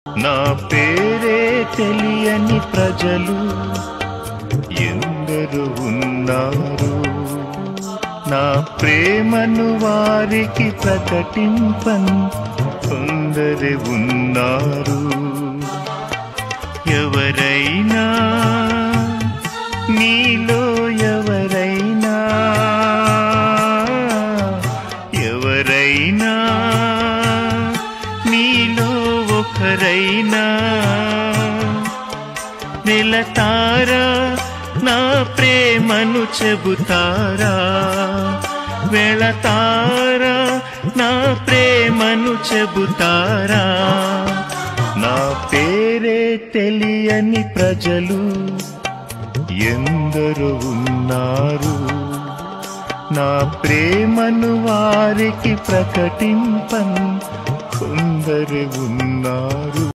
నా పేరే తెలియని ప్రజలు ఎందరు ఉన్నారు, నా ప్రేమను వారికి ప్రకటింపన్ కొందరు ఉన్నారు. ఎవరైనా నీలో ఎవరైనా ఎవరైనా నీలో ఒకరైనా నిలతారా, నా ప్రేమను చెబుతారా, వెళతారా, నా ప్రేమను చెబుతారా. నా పేరే తెలియని ప్రజలు ఎందరు ఉన్నారు, నా ప్రేమను వారికి ప్రకటింపన్ కొందరు ఉన్నారు.